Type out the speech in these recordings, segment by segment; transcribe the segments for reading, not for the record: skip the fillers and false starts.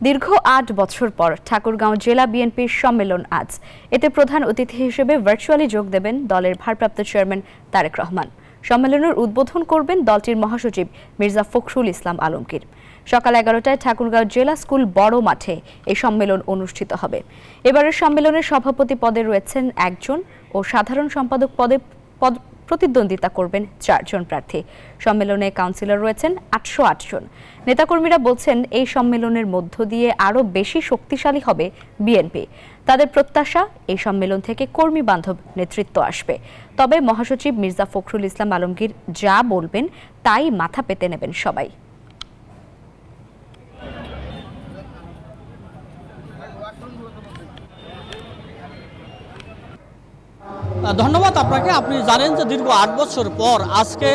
দীর্ঘ ৮ বছর পর ঠাকুরগাঁও জেলা বিএনপির সম্মেলন আজ। এতে প্রধান অতিথি হিসেবে ভার্চুয়ালি যোগ দেবেন দলের ভারপ্রাপ্ত চেয়ারম্যান তারেক রহমান। সম্মেলনের উদ্বোধন করবেন দলটির মহাসচিব মির্জা ফখরুল ইসলাম আলমগীর। সকাল ১১টায় ঠাকুরগাঁও জেলা স্কুল বড় মাঠে এই সম্মেলন অনুষ্ঠিত হবে। এবারের সম্মেলনের সভাপতি পদে রয়েছেন একজন ও সাধারণ সম্পাদক পদে প্রতিদ্বন্দ্বিতা করবেন ৪ জন প্রার্থী। সম্মেলনে কাউন্সিলর রয়েছেন ৮০৮ জন। নেতাকর্মীরা বলছেন এই সম্মেলনের মধ্য দিয়ে আরও বেশি শক্তিশালী হবে বিএনপি। তাদের প্রত্যাশা এই সম্মেলন থেকে কর্মী বান্ধব নেতৃত্ব আসবে। তবে মহাসচিব মির্জা ফখরুল ইসলাম আলমগীর যা বলবেন তাই মাথা পেতে নেবেন সবাই। ধন্যবাদ আপনাকে। আপনি জানেন যে দীর্ঘ ৮ বছর পর আজকে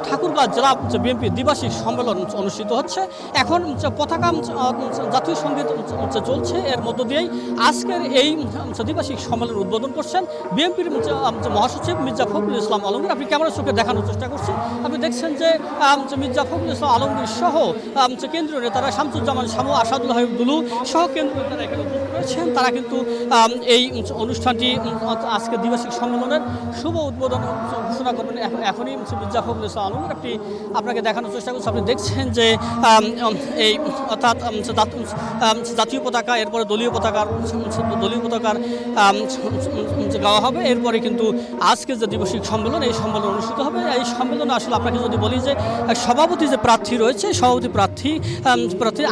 ঠাকুরগাঁও জেলা বিএনপি দ্বিবার্ষিক সম্মেলন অনুষ্ঠিত হচ্ছে। এখন পতাকা জাতীয় সঙ্গীত চলছে, এর মধ্য দিয়েই আজকের এই দ্বিবার্ষিক সম্মেলন উদ্বোধন করছেন বিএনপির মহাসচিব মির্জা ফখরুল ইসলাম আলমগীর। আপনি ক্যামেরার চোখে দেখানোর চেষ্টা করছেন। আপনি দেখছেন যে মির্জা ফখরুল ইসলাম আলমগীর সহ কেন্দ্রীয় নেতারা শামসুজ্জামান শামু, আসাদুল হাবিব দুলু সহ কেন্দ্রীয় নেতারা এখানে উপস্থিত রয়েছেন। তারা কিন্তু এই অনুষ্ঠানটি আজকে দ্বিবার্ষিক সম্মেলনের শুভ উদ্বোধন ঘোষণা করবেন এখনই মির্জা ফখরুল ইসলাম আলমগীর। আপনাকে দেখানোর চেষ্টা করছি। আপনি দেখছেন যে এই অর্থাৎ জাতীয় পতাকা, এরপরে দলীয় পতাকার গাওয়া হবে। এরপরে কিন্তু আজকে যে দ্বিবার্ষিক সম্মেলন, এই সম্মেলন অনুষ্ঠিত হবে। এই সম্মেলনে আসলে আপনাকে যদি বলি যে সভাপতি যে প্রার্থী রয়েছে, সভাপতি প্রার্থী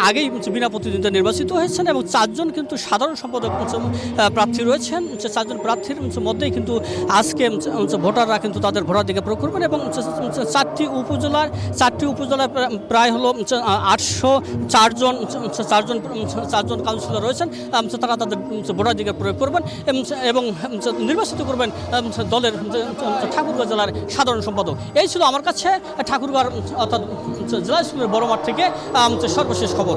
আগেই বিনা প্রতিদ্বন্দ্বিতা নির্বাচিত হয়েছেন এবং ৪ জন কিন্তু সাধারণ সম্পাদক প্রার্থী রয়েছেন। ৪ জন প্রার্থীর মধ্যেই কিন্তু আজকে ভোটাররা কিন্তু তাদের ভোটাধিকার প্রয়োগ করবেন এবং 4টি উপজেলায় প্রায় হলো ৮০৪ জন কাউন্সিলর রয়েছেন। তারা তাদের ভোটাধিকার প্রয়োগ করবেন এবং নির্বাচিত করবেন দলের ঠাকুরগাঁও জেলার সাধারণ সম্পাদক। এই ছিল আমার কাছে ঠাকুরগাঁও অর্থাৎ জেলা স্কুলের বড় মাঠ থেকে সর্বশেষ খবর।